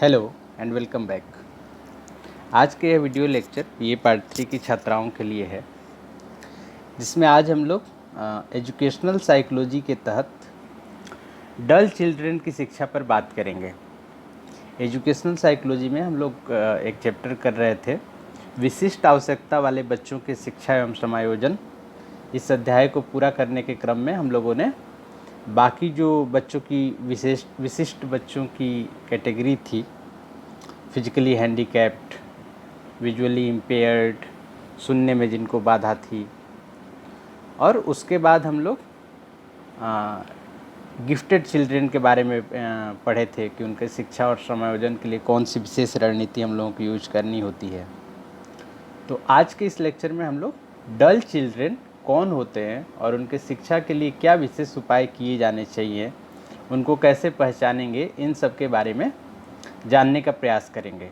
Hello and welcome back. आज के यह वीडियो लेक्चर ये पार्ट 3 की छात्राओं के लिए है, जिसमें आज हम लोग एजुकेशनल साइकोलॉजी के तहत डल चिल्ड्रन की शिक्षा पर बात करेंगे। एजुकेशनल साइकोलॉजी में हम लोग एक चैप्टर कर रहे थे, विशिष्ट आवश्यकता वाले बच्चों की शिक्षा एवं समायोजन। इस अध्याय को पूरा करने के क्रम में हम लोगों ने बाकी जो बच्चों की विशिष्ट बच्चों की कैटेगरी थी, फिजिकली हैंडीकैप्ड, विजुअली इम्पेयर्ड, सुनने में जिनको बाधा थी, और उसके बाद हम लोग गिफ्टेड चिल्ड्रन के बारे में पढ़े थे कि उनके शिक्षा और समायोजन के लिए कौन सी विशेष रणनीति हम लोगों को यूज करनी होती है। तो आज के इस लेक्चर में हम लोग डल चिल्ड्रन कौन होते हैं और उनके शिक्षा के लिए क्या विशेष उपाय किए जाने चाहिए, उनको कैसे पहचानेंगे, इन सब के बारे में जानने का प्रयास करेंगे।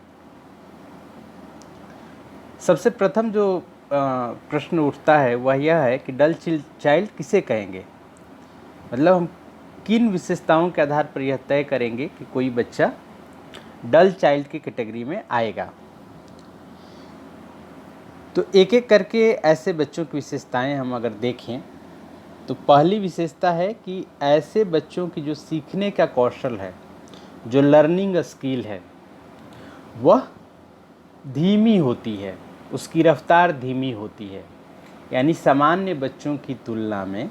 सबसे प्रथम जो प्रश्न उठता है वह यह है कि डल चाइल्ड किसे कहेंगे। मतलब हम किन विशेषताओं के आधार पर यह तय करेंगे कि कोई बच्चा डल चाइल्ड की कैटेगरी में आएगा। तो एक एक करके ऐसे बच्चों की विशेषताएं हम अगर देखें तो पहली विशेषता है कि ऐसे बच्चों की जो सीखने का कौशल है, जो लर्निंग स्किल है, वह धीमी होती है, उसकी रफ्तार धीमी होती है। यानी सामान्य बच्चों की तुलना में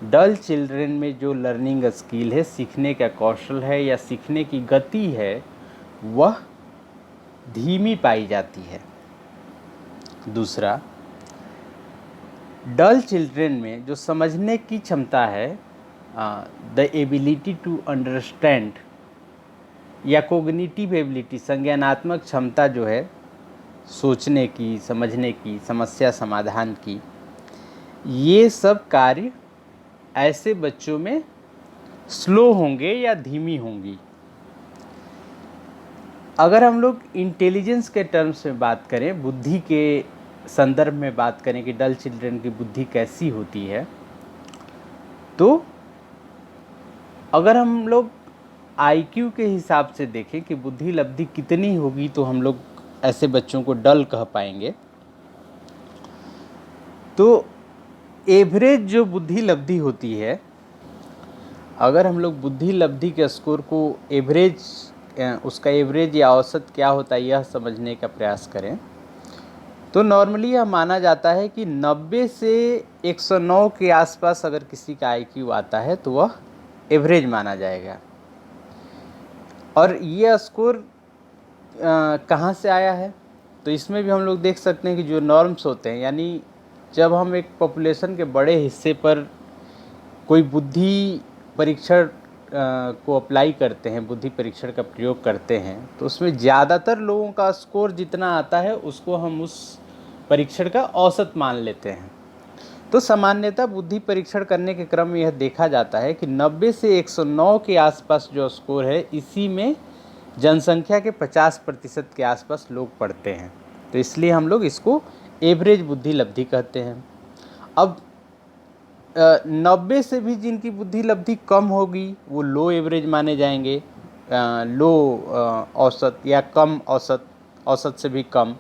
डल चिल्ड्रन में जो लर्निंग स्किल है, सीखने का कौशल है या सीखने की गति है, वह धीमी पाई जाती है। दूसरा, डल चिल्ड्रन में जो समझने की क्षमता है, द एबिलिटी टू अंडरस्टैंड या कोग्निटिव एबिलिटी, संज्ञानात्मक क्षमता जो है सोचने की, समझने की, समस्या समाधान की, ये सब कार्य ऐसे बच्चों में स्लो होंगे या धीमी होंगी। अगर हम लोग इंटेलिजेंस के टर्म्स में बात करें, बुद्धि के संदर्भ में बात करें कि डल चिल्ड्रन की बुद्धि कैसी होती है, तो अगर हम लोग आईक्यू के हिसाब से देखें कि बुद्धि लब्धि कितनी होगी तो हम लोग ऐसे बच्चों को डल कह पाएंगे। तो एवरेज जो बुद्धि लब्धि होती है, अगर हम लोग बुद्धि लब्धि के स्कोर को एवरेज, उसका एवरेज या औसत क्या होता है यह समझने का प्रयास करें, तो नॉर्मली यह माना जाता है कि 90 से 109 के आसपास अगर किसी का आईक्यू आता है तो वह एवरेज माना जाएगा। और यह स्कोर कहाँ से आया है, तो इसमें भी हम लोग देख सकते हैं कि जो नॉर्म्स होते हैं, यानी जब हम एक पॉपुलेशन के बड़े हिस्से पर कोई बुद्धि परीक्षण को अप्लाई करते हैं, बुद्धि परीक्षण का प्रयोग करते हैं, तो उसमें ज़्यादातर लोगों का स्कोर जितना आता है उसको हम उस परीक्षण का औसत मान लेते हैं। तो सामान्यतः बुद्धि परीक्षण करने के क्रम में यह देखा जाता है कि 90 से 109 के आसपास जो स्कोर है, इसी में जनसंख्या के 50% के आसपास लोग पढ़ते हैं। तो इसलिए हम लोग इसको एवरेज बुद्धि लब्धि कहते हैं। अब 90 से भी जिनकी बुद्धि लब्धि कम होगी वो लो एवरेज माने जाएंगे, लो औसत या कम औसत, औसत से भी कम।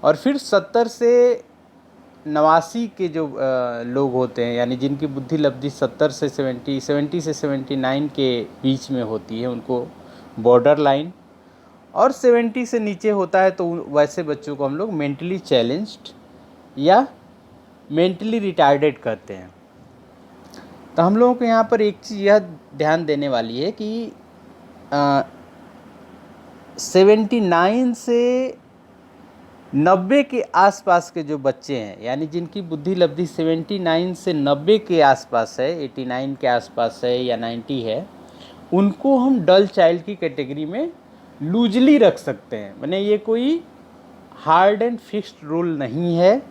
और फिर 70 से 89 के जो लोग होते हैं, यानी जिनकी बुद्धि लब्धि 70 से 70 से 79 के बीच में होती है, उनको बॉर्डर लाइन, और 70 से नीचे होता है तो वैसे बच्चों को हम लोग मेंटली चैलेंज्ड या मेंटली रिटार्डेड कहते हैं। तो हम लोगों को यहाँ पर एक चीज़ यह ध्यान देने वाली है कि 79 से 90 के आसपास के जो बच्चे हैं, यानी जिनकी बुद्धि लब्धि 79 से 90 के आसपास है, 89 के आसपास है या 90 है, उनको हम डल चाइल्ड की कैटेगरी में लूजली रख सकते हैं। माने ये कोई हार्ड एंड फिक्स्ड रूल नहीं है,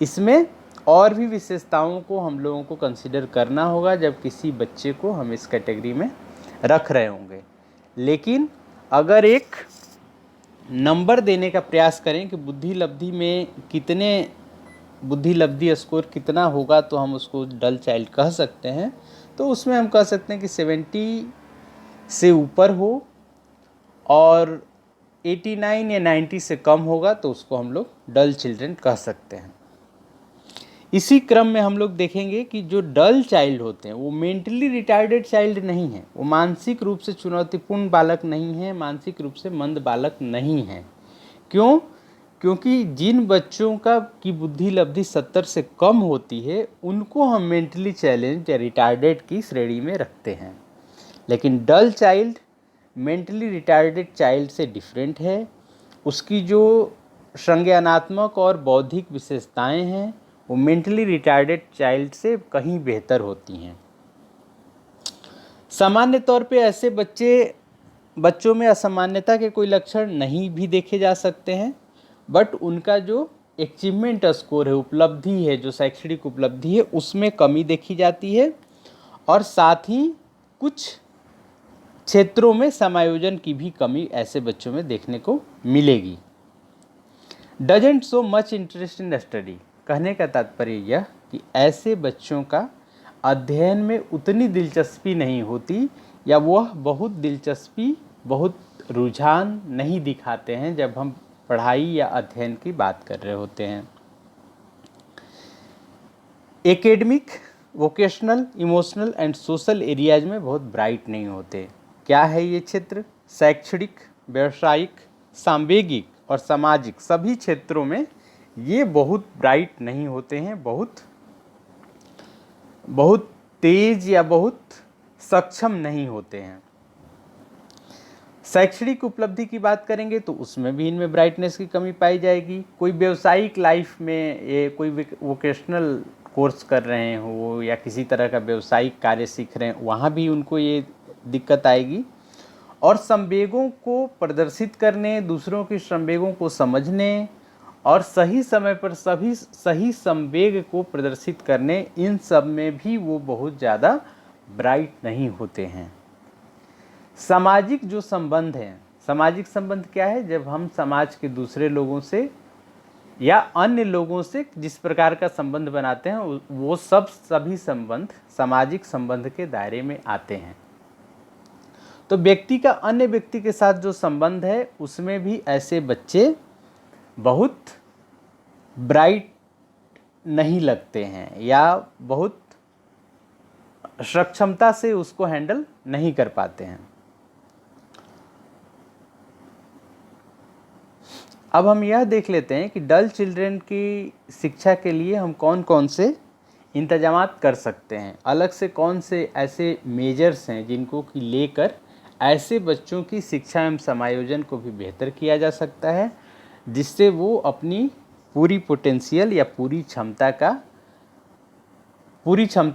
इसमें और भी विशेषताओं को हम लोगों को कंसिडर करना होगा जब किसी बच्चे को हम इस कैटेगरी में रख रहे होंगे। लेकिन अगर एक नंबर देने का प्रयास करें कि बुद्धि लब्धि में कितने, बुद्धि लब्धि स्कोर कितना होगा तो हम उसको डल चाइल्ड कह सकते हैं, तो उसमें हम कह सकते हैं कि 70 से ऊपर हो और 89 या 90 से कम होगा तो उसको हम लोग डल चिल्ड्रन कह सकते हैं। इसी क्रम में हम लोग देखेंगे कि जो डल चाइल्ड होते हैं वो मेंटली रिटार्डेड चाइल्ड नहीं है, वो मानसिक रूप से चुनौतीपूर्ण बालक नहीं है, मानसिक रूप से मंद बालक नहीं है। क्यों? क्योंकि जिन बच्चों की बुद्धि लब्धि 70 से कम होती है उनको हम मेंटली चैलेंज या रिटार्डेड की श्रेणी में रखते हैं। लेकिन डल चाइल्ड मेंटली रिटार्डेड चाइल्ड से डिफरेंट है। उसकी जो संज्ञानात्मक और बौद्धिक विशेषताएं हैं वो मेंटली रिटार्डेड चाइल्ड से कहीं बेहतर होती हैं। सामान्य तौर पे ऐसे बच्चों में असामान्यता के कोई लक्षण नहीं भी देखे जा सकते हैं, बट उनका जो अचीवमेंट स्कोर है, उपलब्धि है, जो शैक्षणिक उपलब्धि है, उसमें कमी देखी जाती है और साथ ही कुछ क्षेत्रों में समायोजन की भी कमी ऐसे बच्चों में देखने को मिलेगी। Doesn't show much interest in study, कहने का तात्पर्य यह कि ऐसे बच्चों का अध्ययन में उतनी दिलचस्पी नहीं होती या वह बहुत रुझान नहीं दिखाते हैं जब हम पढ़ाई या अध्ययन की बात कर रहे होते हैं। Academic, vocational, emotional and social areas में बहुत ब्राइट नहीं होते। क्या है ये क्षेत्र? शैक्षणिक, व्यावसायिक, सांवेगिक और सामाजिक सभी क्षेत्रों में ये बहुत ब्राइट नहीं होते हैं, बहुत तेज या बहुत सक्षम नहीं होते हैं। शैक्षणिक उपलब्धि की बात करेंगे तो उसमें भी इनमें ब्राइटनेस की कमी पाई जाएगी। कोई व्यावसायिक लाइफ में ये कोई वोकेशनल कोर्स कर रहे हो या किसी तरह का व्यावसायिक कार्य सीख रहे हैं, वहाँ भी उनको ये दिक्कत आएगी। और संवेगों को प्रदर्शित करने, दूसरों की संवेगों को समझने और सही समय पर सही संवेग को प्रदर्शित करने, इन सब में भी वो बहुत ज़्यादा ब्राइट नहीं होते हैं। सामाजिक जो संबंध हैं, सामाजिक संबंध क्या है? जब हम समाज के दूसरे लोगों से या अन्य लोगों से जिस प्रकार का संबंध बनाते हैं वो सभी संबंध सामाजिक संबंध के दायरे में आते हैं। तो व्यक्ति का अन्य व्यक्ति के साथ जो संबंध है उसमें भी ऐसे बच्चे बहुत ब्राइट नहीं लगते हैं या बहुत सक्षमता से उसको हैंडल नहीं कर पाते हैं। अब हम यह देख लेते हैं कि डल चिल्ड्रन की शिक्षा के लिए हम कौन कौन से इंतजामात कर सकते हैं, अलग से कौन से ऐसे मेजर्स हैं जिनको कि लेकर ऐसे बच्चों की शिक्षा एवं समायोजन को भी बेहतर किया जा सकता है, जिससे वो अपनी पूरी पोटेंशियल या पूरी क्षमता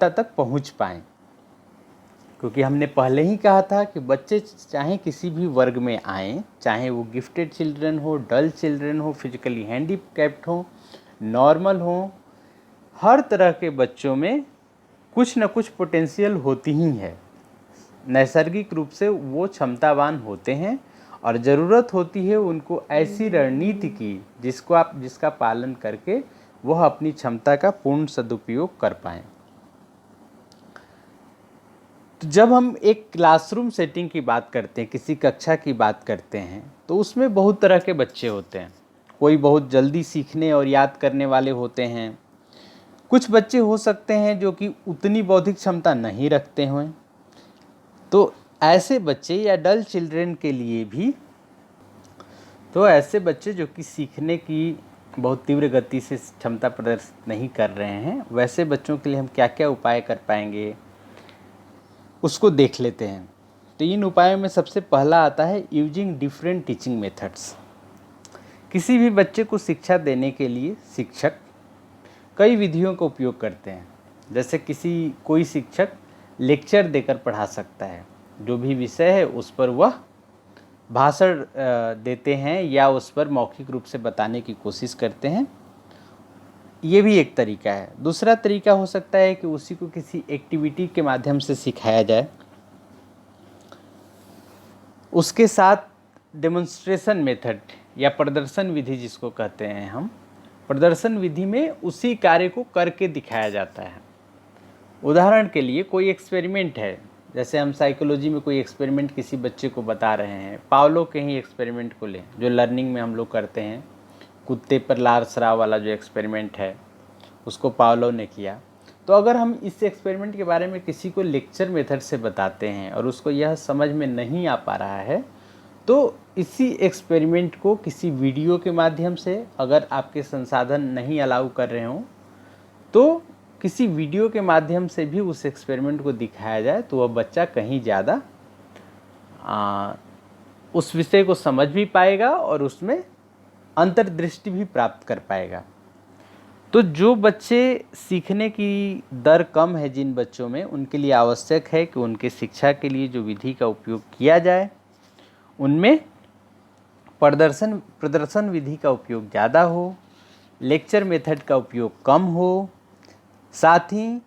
तक पहुंच पाएँ। क्योंकि हमने पहले ही कहा था कि बच्चे चाहे किसी भी वर्ग में आएँ, चाहे वो गिफ्टेड चिल्ड्रन हो, डल चिल्ड्रन हो, फिजिकली हैंडीकैप्ड हो, नॉर्मल हो, हर तरह के बच्चों में कुछ न कुछ पोटेंशियल होती ही है। नैसर्गिक रूप से वो क्षमतावान होते हैं और ज़रूरत होती है उनको ऐसी रणनीति की जिसका पालन करके वह अपनी क्षमता का पूर्ण सदुपयोग कर पाएँ। तो जब हम एक क्लासरूम सेटिंग की बात करते हैं, किसी कक्षा की बात करते हैं, तो उसमें बहुत तरह के बच्चे होते हैं। कोई बहुत जल्दी सीखने और याद करने वाले होते हैं, कुछ बच्चे हो सकते हैं जो कि उतनी बौद्धिक क्षमता नहीं रखते हों। तो ऐसे बच्चे या डल चिल्ड्रन के लिए भी, तो ऐसे बच्चे जो कि सीखने की बहुत तीव्र गति से क्षमता प्रदर्शित नहीं कर रहे हैं, वैसे बच्चों के लिए हम क्या क्या उपाय कर पाएंगे उसको देख लेते हैं। तो इन उपायों में सबसे पहला आता है यूजिंग डिफरेंट टीचिंग मेथड्स। किसी भी बच्चे को शिक्षा देने के लिए शिक्षक कई विधियों का उपयोग करते हैं। जैसे कोई शिक्षक लेक्चर देकर पढ़ा सकता है, जो भी विषय है उस पर वह भाषण देते हैं या उस पर मौखिक रूप से बताने की कोशिश करते हैं। ये भी एक तरीका है। दूसरा तरीका हो सकता है कि उसी को किसी एक्टिविटी के माध्यम से सिखाया जाए, उसके साथ डेमोन्स्ट्रेशन मेथड या प्रदर्शन विधि जिसको कहते हैं हम, प्रदर्शन विधि में उसी कार्य को करके दिखाया जाता है। उदाहरण के लिए कोई एक्सपेरिमेंट है जैसे हम साइकोलॉजी में कोई एक्सपेरिमेंट किसी बच्चे को बता रहे हैं, पावलो के ही एक्सपेरिमेंट को लें जो लर्निंग में हम लोग करते हैं, कुत्ते पर लार स्राव वाला जो एक्सपेरिमेंट है उसको पावलो ने किया। तो अगर हम इस एक्सपेरिमेंट के बारे में किसी को लेक्चर मेथड से बताते हैं और उसको यह समझ में नहीं आ पा रहा है, तो इसी एक्सपेरिमेंट को किसी वीडियो के माध्यम से, अगर आपके संसाधन नहीं अलाउ कर रहे हों तो किसी वीडियो के माध्यम से भी उस एक्सपेरिमेंट को दिखाया जाए, तो वह बच्चा कहीं ज़्यादा उस विषय को समझ भी पाएगा और उसमें अंतर्दृष्टि भी प्राप्त कर पाएगा। तो जो बच्चे सीखने की दर कम है जिन बच्चों में, उनके लिए आवश्यक है कि उनके शिक्षा के लिए जो विधि का उपयोग किया जाए उनमें प्रदर्शन विधि का उपयोग ज़्यादा हो, लेक्चर मेथड का उपयोग कम हो। साथ ही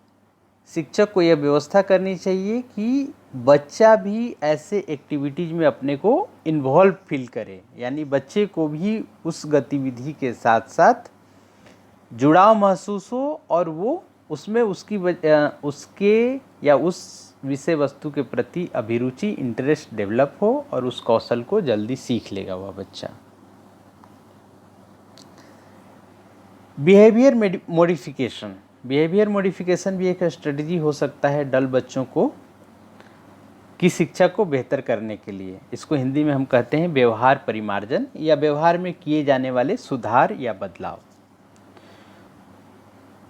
शिक्षक को यह व्यवस्था करनी चाहिए कि बच्चा भी ऐसे एक्टिविटीज़ में अपने को इन्वॉल्व फील करे, यानी बच्चे को भी उस गतिविधि के साथ साथ जुड़ाव महसूस हो और वो उसमें उसके या उस विषय वस्तु के प्रति अभिरुचि, इंटरेस्ट डेवलप हो और उस कौशल को जल्दी सीख लेगा वह बच्चा। बिहेवियर मॉडिफिकेशन भी एक स्ट्रेटजी हो सकता है डल बच्चों को की शिक्षा को बेहतर करने के लिए। इसको हिंदी में हम कहते हैं व्यवहार परिमार्जन या व्यवहार में किए जाने वाले सुधार या बदलाव।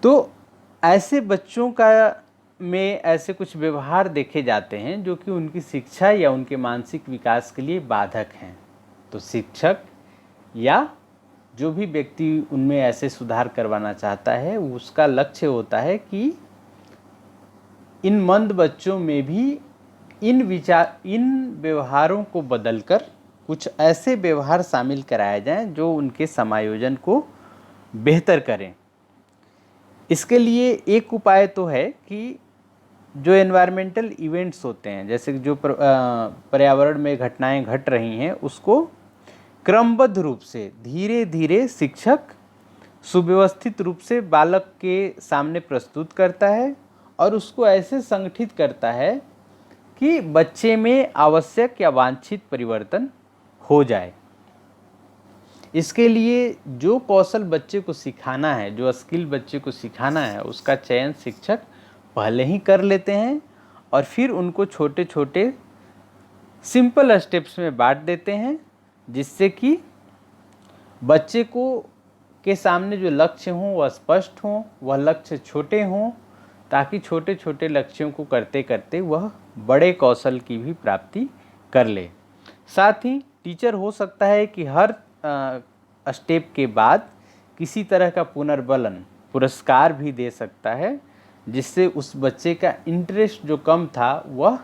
तो ऐसे बच्चों का में ऐसे कुछ व्यवहार देखे जाते हैं जो कि उनकी शिक्षा या उनके मानसिक विकास के लिए बाधक हैं। तो शिक्षक या जो भी व्यक्ति उनमें ऐसे सुधार करवाना चाहता है, उसका लक्ष्य होता है कि इन मंद बच्चों में भी इन व्यवहारों को बदलकर कुछ ऐसे व्यवहार शामिल कराए जाएं जो उनके समायोजन को बेहतर करें। इसके लिए एक उपाय तो है कि जो एनवायरमेंटल इवेंट्स होते हैं, जैसे जो पर्यावरण में घटनाएं घट रही हैं, उसको क्रमबद्ध रूप से धीरे धीरे शिक्षक सुव्यवस्थित रूप से बालक के सामने प्रस्तुत करता है और उसको ऐसे संगठित करता है कि बच्चे में आवश्यक या वांछित परिवर्तन हो जाए। इसके लिए जो कौशल बच्चे को सिखाना है, जो स्किल बच्चे को सिखाना है, उसका चयन शिक्षक पहले ही कर लेते हैं और फिर उनको छोटे छोटे सिंपल स्टेप्स में बांट देते हैं, जिससे कि बच्चे को के सामने जो लक्ष्य हों वह स्पष्ट हों, वह लक्ष्य छोटे हों, ताकि छोटे छोटे लक्ष्यों को करते करते वह बड़े कौशल की भी प्राप्ति कर ले। साथ ही टीचर हो सकता है कि हर स्टेप के बाद किसी तरह का पुनर्बलन पुरस्कार भी दे सकता है, जिससे उस बच्चे का इंटरेस्ट जो कम था वह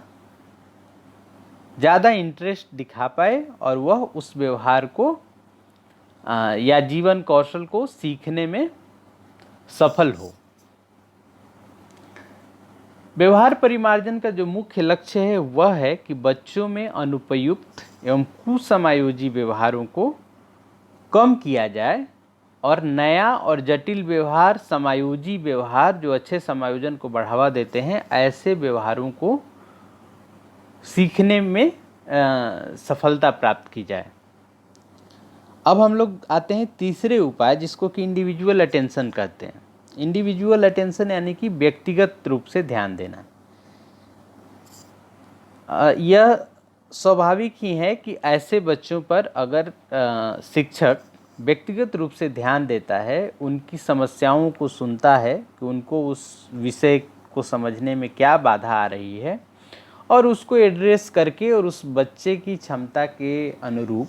ज़्यादा इंटरेस्ट दिखा पाए और वह उस व्यवहार को या जीवन कौशल को सीखने में सफल हो। व्यवहार परिमार्जन का जो मुख्य लक्ष्य है वह है कि बच्चों में अनुपयुक्त एवं कुसमायोजी व्यवहारों को कम किया जाए और नया और जटिल व्यवहार, समायोजी व्यवहार जो अच्छे समायोजन को बढ़ावा देते हैं, ऐसे व्यवहारों को सीखने में सफलता प्राप्त की जाए। अब हम लोग आते हैं तीसरे उपाय, जिसको कि इंडिविजुअल अटेंशन कहते हैं। इंडिविजुअल अटेंशन यानी कि व्यक्तिगत रूप से ध्यान देना। यह स्वाभाविक ही है कि ऐसे बच्चों पर अगर शिक्षक व्यक्तिगत रूप से ध्यान देता है, उनकी समस्याओं को सुनता है कि उनको उस विषय को समझने में क्या बाधा आ रही है और उसको एड्रेस करके और उस बच्चे की क्षमता के अनुरूप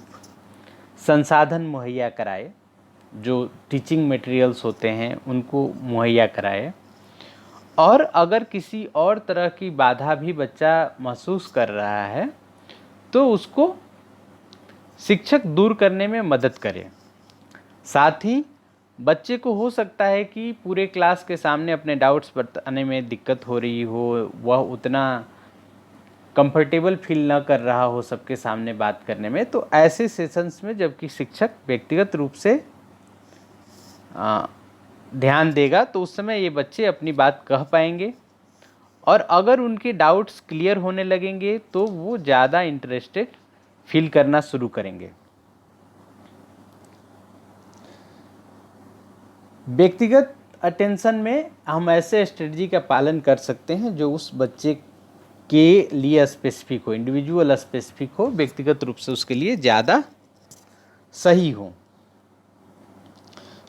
संसाधन मुहैया कराए, जो टीचिंग मटेरियल्स होते हैं उनको मुहैया कराए, और अगर किसी और तरह की बाधा भी बच्चा महसूस कर रहा है तो उसको शिक्षक दूर करने में मदद करे। साथ ही बच्चे को हो सकता है कि पूरे क्लास के सामने अपने डाउट्स बताने में दिक्कत हो रही हो, वह उतना कंफर्टेबल फील न कर रहा हो सबके सामने बात करने में, तो ऐसे सेशंस में जबकि शिक्षक व्यक्तिगत रूप से ध्यान देगा तो उस समय ये बच्चे अपनी बात कह पाएंगे और अगर उनके डाउट्स क्लियर होने लगेंगे तो वो ज़्यादा इंटरेस्टेड फील करना शुरू करेंगे। व्यक्तिगत अटेंशन में हम ऐसे स्ट्रेटजी का पालन कर सकते हैं जो उस बच्चे के लिए स्पेसिफिक हो, इंडिविजुअल स्पेसिफिक हो, व्यक्तिगत रूप से उसके लिए ज़्यादा सही हो।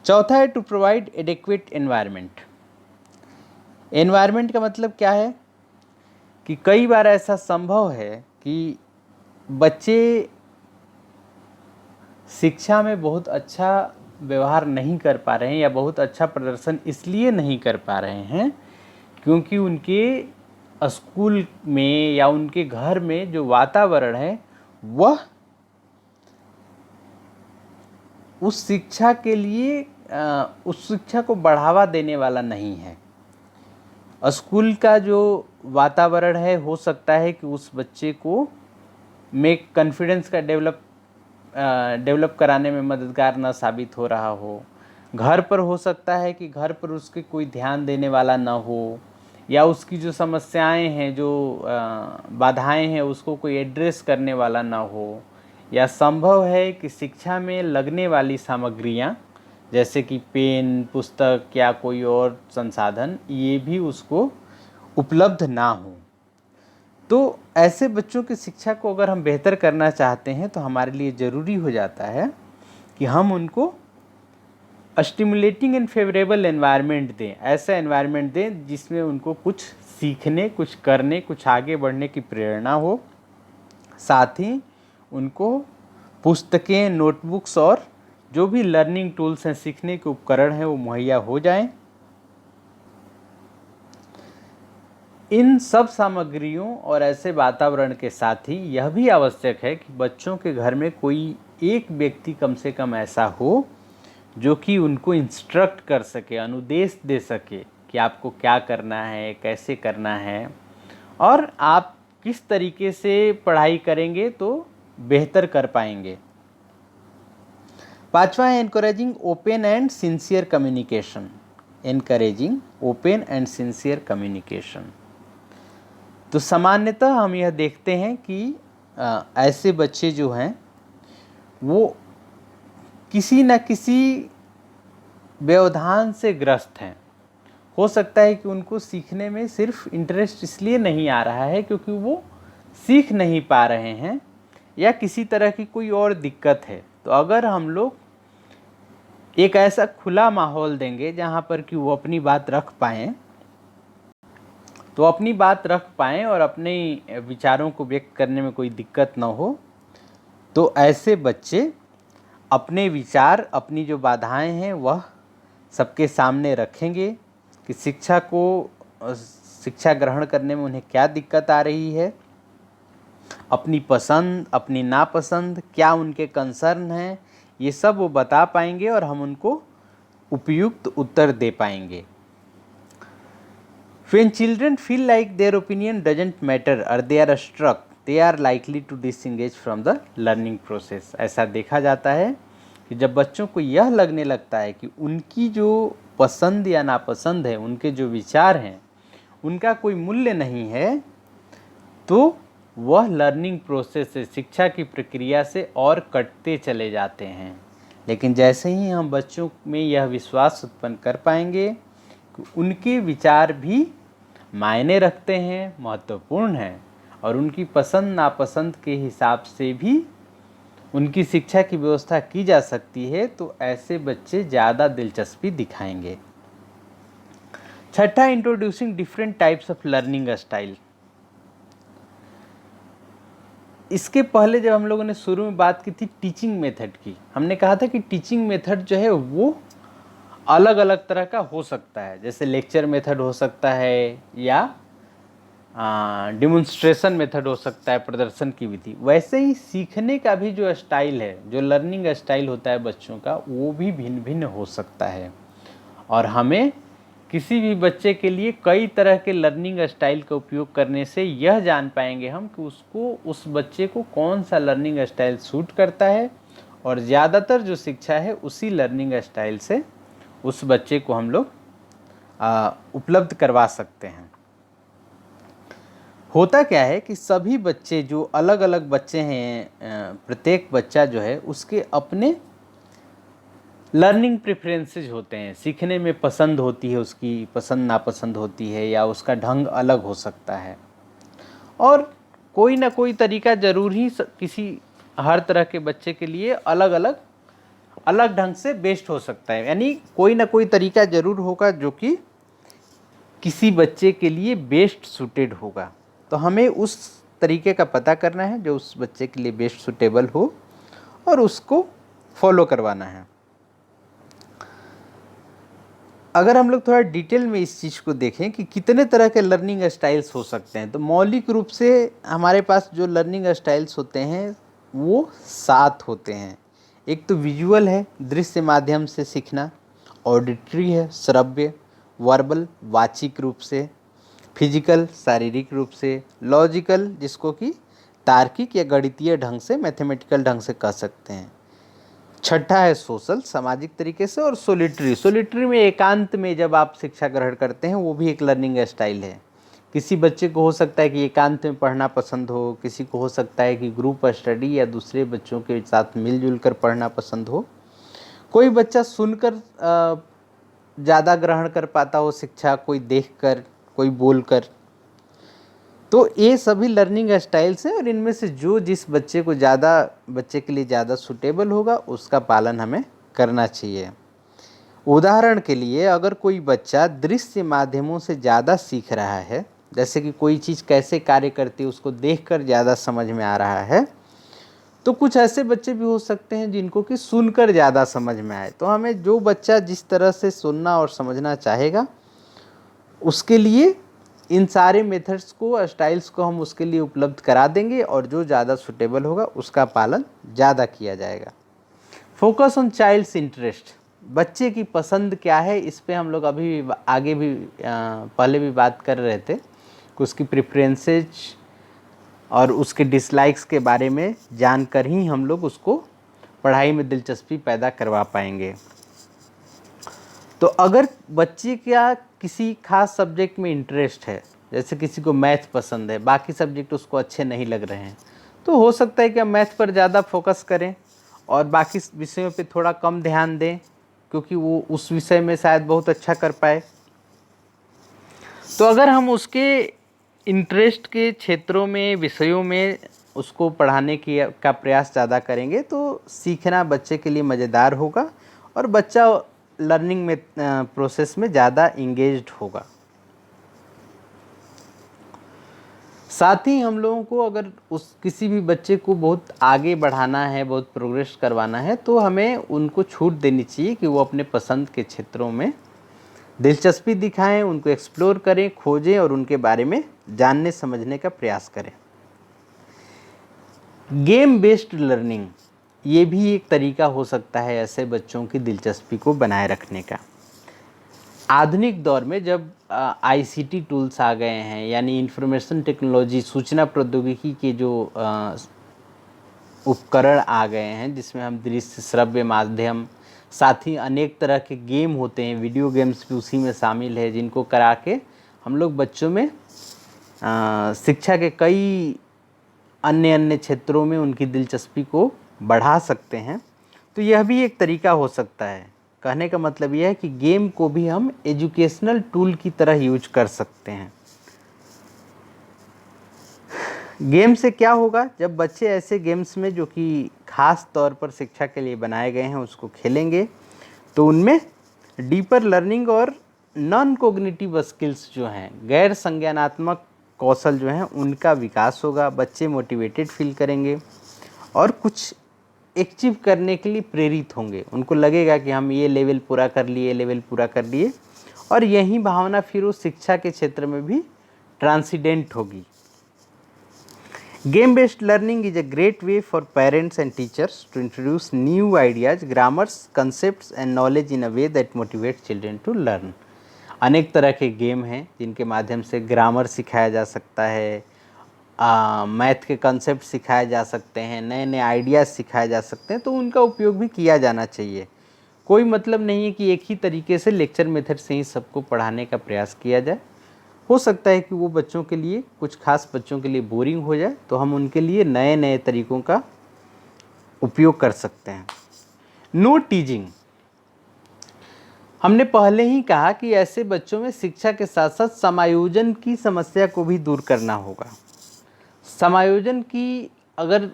चौथा है to provide adequate environment. Environment का मतलब क्या है कि कई बार ऐसा संभव है कि बच्चे शिक्षा में बहुत अच्छा व्यवहार नहीं कर पा रहे हैं या बहुत अच्छा प्रदर्शन इसलिए नहीं कर पा रहे हैं क्योंकि उनके स्कूल में या उनके घर में जो वातावरण है वह उस शिक्षा के लिए उस शिक्षा को बढ़ावा देने वाला नहीं है। स्कूल का जो वातावरण है हो सकता है कि उस बच्चे को में कॉन्फिडेंस का डेवलप कराने में मददगार न साबित हो रहा हो। घर पर हो सकता है कि घर पर उसके कोई ध्यान देने वाला न हो, या उसकी जो समस्याएं हैं, जो बाधाएं हैं, उसको कोई एड्रेस करने वाला ना हो। या संभव है कि शिक्षा में लगने वाली सामग्रियां जैसे कि पेन, पुस्तक या कोई और संसाधन ये भी उसको उपलब्ध ना हो। तो ऐसे बच्चों की शिक्षा को अगर हम बेहतर करना चाहते हैं तो हमारे लिए ज़रूरी हो जाता है कि हम उनको स्टिमुलेटिंग एंड फेवरेबल एनवायरनमेंट दें। ऐसा एनवायरनमेंट दें जिसमें उनको कुछ सीखने, कुछ करने, कुछ आगे बढ़ने की प्रेरणा हो। साथ ही उनको पुस्तकें, नोटबुक्स और जो भी लर्निंग टूल्स हैं, सीखने के उपकरण हैं, वो मुहैया हो जाएं। इन सब सामग्रियों और ऐसे वातावरण के साथ ही यह भी आवश्यक है कि बच्चों के घर में कोई एक व्यक्ति कम से कम ऐसा हो जो कि उनको इंस्ट्रक्ट कर सके, अनुदेश दे सके कि आपको क्या करना है, कैसे करना है और आप किस तरीके से पढ़ाई करेंगे तो बेहतर कर पाएंगे। पांचवा है encouraging open and sincere communication. Encouraging open and sincere communication. तो सामान्यतः हम यह देखते हैं कि ऐसे बच्चे जो हैं वो किसी न किसी व्यवधान से ग्रस्त हैं। हो सकता है कि उनको सीखने में सिर्फ इंटरेस्ट इसलिए नहीं आ रहा है क्योंकि वो सीख नहीं पा रहे हैं या किसी तरह की कोई और दिक्कत है। तो अगर हम लोग एक ऐसा खुला माहौल देंगे जहाँ पर कि वो अपनी बात रख पाएँ, तो अपनी बात रख पाएँ और अपने विचारों को व्यक्त करने में कोई दिक्कत ना हो, तो ऐसे बच्चे अपने विचार, अपनी जो बाधाएं हैं वह सबके सामने रखेंगे कि शिक्षा ग्रहण करने में उन्हें क्या दिक्कत आ रही है, अपनी पसंद, अपनी नापसंद, क्या उनके कंसर्न हैं, ये सब वो बता पाएंगे और हम उनको उपयुक्त उत्तर दे पाएंगे। When children feel like their opinion doesn't matter or they are struck, they are likely to disengage from the learning process। ऐसा देखा जाता है कि जब बच्चों को यह लगने लगता है कि उनकी जो पसंद या नापसंद है, उनके जो विचार हैं, उनका कोई मूल्य नहीं है, तो वह लर्निंग प्रोसेस से, शिक्षा की प्रक्रिया से और कटते चले जाते हैं। लेकिन जैसे ही हम बच्चों में यह विश्वास उत्पन्न कर पाएंगे कि उनके विचार भी मायने रखते हैं, महत्वपूर्ण हैं और उनकी पसंद नापसंद के हिसाब से भी उनकी शिक्षा की व्यवस्था की जा सकती है, तो ऐसे बच्चे ज़्यादा दिलचस्पी दिखाएंगे। छठा, introducing different types of learning style. इसके पहले जब हम लोगों ने शुरू में बात की थी टीचिंग मेथड की, हमने कहा था कि टीचिंग मेथड जो है वो अलग अलग तरह का हो सकता है। जैसे लेक्चर मेथड हो सकता है या डिमॉन्स्ट्रेशन मेथड हो सकता है, प्रदर्शन की विधि। वैसे ही सीखने का भी जो स्टाइल है, जो लर्निंग स्टाइल होता है बच्चों का, वो भी भिन्न भिन्न हो सकता है और हमें किसी भी बच्चे के लिए कई तरह के लर्निंग स्टाइल का उपयोग करने से यह जान पाएंगे हम कि उस बच्चे को कौन सा लर्निंग स्टाइल सूट करता है और ज़्यादातर जो शिक्षा है उसी लर्निंग स्टाइल से उस बच्चे को हम लोग उपलब्ध करवा सकते हैं। होता क्या है कि सभी बच्चे जो अलग अलग बच्चे हैं, प्रत्येक बच्चा जो है उसके अपने लर्निंग प्रेफरेंसेस होते हैं, सीखने में पसंद होती है, उसकी पसंद नापसंद होती है, या उसका ढंग अलग हो सकता है। और कोई ना कोई तरीका जरूर ही किसी हर तरह के बच्चे के लिए अलग अलग अलग ढंग से बेस्ट हो सकता है, यानी कोई ना कोई तरीका जरूर होगा जो कि किसी बच्चे के लिए बेस्ट सूटेड होगा। तो हमें उस तरीके का पता करना है जो उस बच्चे के लिए बेस्ट सूटेबल हो और उसको फॉलो करवाना है। अगर हम लोग थोड़ा डिटेल में इस चीज़ को देखें कि कितने तरह के लर्निंग स्टाइल्स हो सकते हैं, तो मौलिक रूप से हमारे पास जो लर्निंग स्टाइल्स होते हैं वो 7 होते हैं। एक तो विजुअल है, दृश्य माध्यम से सीखना। ऑडिटरी है, श्रव्य। वर्बल, वाचिक रूप से। फिजिकल, शारीरिक रूप से। लॉजिकल, जिसको कि तार्किक या गणितीय ढंग से, मैथमेटिकल ढंग से कह सकते हैं। छठा है सोशल, सामाजिक तरीके से। और सोलिटरी, सोलिटरी में एकांत में जब आप शिक्षा ग्रहण करते हैं, वो भी एक लर्निंग स्टाइल है। किसी बच्चे को हो सकता है कि एकांत में पढ़ना पसंद हो, किसी को हो सकता है कि ग्रुप स्टडी या दूसरे बच्चों के साथ मिलजुल कर पढ़ना पसंद हो। कोई बच्चा सुनकर ज़्यादा ग्रहण कर पाता हो शिक्षा, कोई देखकर, कोई बोलकर। तो ये सभी लर्निंग स्टाइल्स हैं और इनमें से जो जिस बच्चे को बच्चे के लिए ज़्यादा सूटेबल होगा उसका पालन हमें करना चाहिए। उदाहरण के लिए अगर कोई बच्चा दृश्य माध्यमों से ज़्यादा सीख रहा है, जैसे कि कोई चीज़ कैसे कार्य करती है उसको देखकर ज़्यादा समझ में आ रहा है, तो कुछ ऐसे बच्चे भी हो सकते हैं जिनको कि सुनकर ज़्यादा समझ में आए। तो हमें जो बच्चा जिस तरह से सुनना और समझना चाहेगा उसके लिए इन सारे मेथड्स को, स्टाइल्स को हम उसके लिए उपलब्ध करा देंगे और जो ज़्यादा सूटेबल होगा उसका पालन ज़्यादा किया जाएगा। फोकस ऑन चाइल्ड्स इंटरेस्ट, बच्चे की पसंद क्या है, इस पे हम लोग अभी आगे भी पहले भी बात कर रहे थे कि उसकी प्रेफरेंसेज और उसके डिसलाइक्स के बारे में जानकर ही हम लोग उसको पढ़ाई में दिलचस्पी पैदा करवा पाएंगे। तो अगर बच्चे का किसी खास सब्जेक्ट में इंटरेस्ट है, जैसे किसी को मैथ पसंद है, बाकी सब्जेक्ट उसको अच्छे नहीं लग रहे हैं, तो हो सकता है कि हम मैथ पर ज़्यादा फोकस करें और बाकी विषयों पे थोड़ा कम ध्यान दें, क्योंकि वो उस विषय में शायद बहुत अच्छा कर पाए। तो अगर हम उसके इंटरेस्ट के क्षेत्रों में, विषयों में उसको पढ़ाने का प्रयास ज़्यादा करेंगे तो सीखना बच्चे के लिए मज़ेदार होगा और बच्चा लर्निंग में प्रोसेस में ज़्यादा इंगेज्ड होगा। साथ ही हम लोगों को अगर किसी भी बच्चे को बहुत आगे बढ़ाना है, बहुत प्रोग्रेस करवाना है, तो हमें उनको छूट देनी चाहिए कि वो अपने पसंद के क्षेत्रों में दिलचस्पी दिखाएं, उनको एक्सप्लोर करें, खोजें और उनके बारे में जानने समझने का प्रयास करें। गेम बेस्ड लर्निंग, ये भी एक तरीका हो सकता है ऐसे बच्चों की दिलचस्पी को बनाए रखने का। आधुनिक दौर में जब आईसीटी टूल्स आ गए हैं, यानी इंफॉर्मेशन टेक्नोलॉजी, सूचना प्रौद्योगिकी के जो उपकरण आ गए हैं, जिसमें हम दृश्य, श्रव्य माध्यम, साथ ही अनेक तरह के गेम होते हैं, वीडियो गेम्स भी उसी में शामिल है, जिनको करा के हम लोग बच्चों में शिक्षा के कई अन्य क्षेत्रों में उनकी दिलचस्पी को बढ़ा सकते हैं। तो यह भी एक तरीका हो सकता है। कहने का मतलब यह है कि गेम को भी हम एजुकेशनल टूल की तरह यूज कर सकते हैं। गेम से क्या होगा, जब बच्चे ऐसे गेम्स में जो कि खास तौर पर शिक्षा के लिए बनाए गए हैं उसको खेलेंगे, तो उनमें डीपर लर्निंग और नॉन कोग्निटिव स्किल्स जो हैं, गैर संज्ञानात्मक कौशल जो हैं, उनका विकास होगा। बच्चे मोटिवेटेड फील करेंगे और कुछ अचीव करने के लिए प्रेरित होंगे। उनको लगेगा कि हम ये लेवल पूरा कर लिए, ये लेवल पूरा कर लिए, और यही भावना फिर उस शिक्षा के क्षेत्र में भी ट्रांसीडेंट होगी। Game based learning is a great way for parents and teachers to introduce new ideas, grammars, concepts and knowledge in a way that motivates children to learn. अनेक तरह के गेम हैं जिनके माध्यम से ग्रामर सिखाया जा सकता है, मैथ के कंसेप्ट सिखाए जा सकते हैं, नए नए आइडियाज़ सिखाए जा सकते हैं, तो उनका उपयोग भी किया जाना चाहिए। कोई मतलब नहीं है कि एक ही तरीके से लेक्चर मेथड से ही सबको पढ़ाने का प्रयास किया जाए। हो सकता है कि वो बच्चों के लिए, कुछ खास बच्चों के लिए बोरिंग हो जाए, तो हम उनके लिए नए नए तरीक़ों का उपयोग कर सकते हैं। No teasing. हमने पहले ही कहा कि ऐसे बच्चों में शिक्षा के साथ साथ समायोजन की समस्या को भी दूर करना होगा। समायोजन की अगर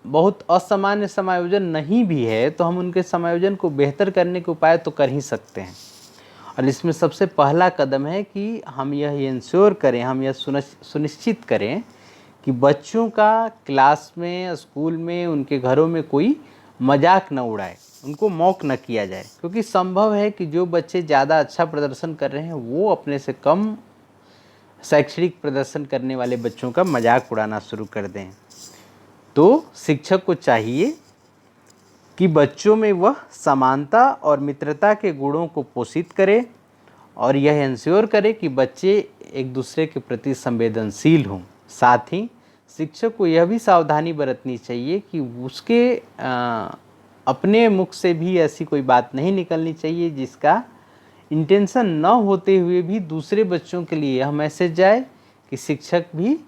बहुत असामान्य समायोजन नहीं भी है तो हम उनके समायोजन को बेहतर करने के उपाय तो कर ही सकते हैं। और इसमें सबसे पहला कदम है कि हम यह इंश्योर करें, हम यह सुनिश्चित करें कि बच्चों का क्लास में, स्कूल में, उनके घरों में कोई मजाक न उड़ाए, उनको मौक न किया जाए। क्योंकि संभव है कि जो बच्चे ज़्यादा अच्छा प्रदर्शन कर रहे हैं वो अपने से कम शैक्षणिक प्रदर्शन करने वाले बच्चों का मजाक उड़ाना शुरू कर दें। तो शिक्षक को चाहिए कि बच्चों में वह समानता और मित्रता के गुणों को पोषित करे और यह इंश्योर करे कि बच्चे एक दूसरे के प्रति संवेदनशील हों। साथ ही शिक्षक को यह भी सावधानी बरतनी चाहिए कि उसके अपने मुख से भी ऐसी कोई बात नहीं निकलनी चाहिए जिसका इंटेंशन न होते हुए भी दूसरे बच्चों के लिए यह मैसेज जाए कि शिक्षक भी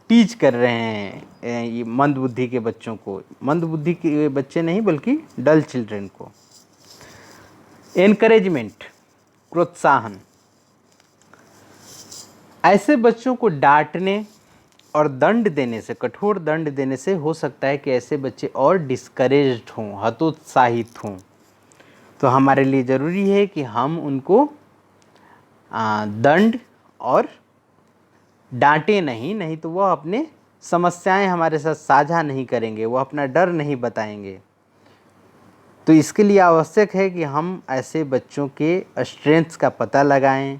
टीच कर रहे हैं ये मंद बुद्धि के बच्चों को, मंद बुद्धि के बच्चे नहीं बल्कि डल चिल्ड्रन को। एनकरेजमेंट, प्रोत्साहन। ऐसे बच्चों को डांटने और दंड देने से, कठोर दंड देने से हो सकता है कि ऐसे बच्चे और डिस्करेज्ड हों, हतोत्साहित हों। तो हमारे लिए ज़रूरी है कि हम उनको दंड और डांटे नहीं तो वह अपने समस्याएं हमारे साथ साझा नहीं करेंगे, वह अपना डर नहीं बताएंगे। तो इसके लिए आवश्यक है कि हम ऐसे बच्चों के स्ट्रेंथ्स का पता लगाएं,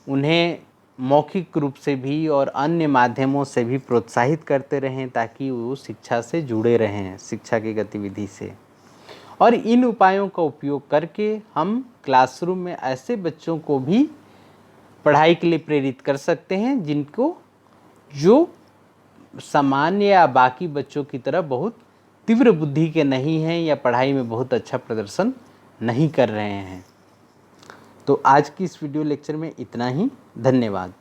उन्हें मौखिक रूप से भी और अन्य माध्यमों से भी प्रोत्साहित करते रहें ताकि वो शिक्षा से जुड़े रहें, शिक्षा की गतिविधि से। और इन उपायों का उपयोग करके हम क्लासरूम में ऐसे बच्चों को भी पढ़ाई के लिए प्रेरित कर सकते हैं जो सामान्य या बाकी बच्चों की तरह बहुत तीव्र बुद्धि के नहीं हैं या पढ़ाई में बहुत अच्छा प्रदर्शन नहीं कर रहे हैं। तो आज की इस वीडियो लेक्चर में इतना ही। धन्यवाद।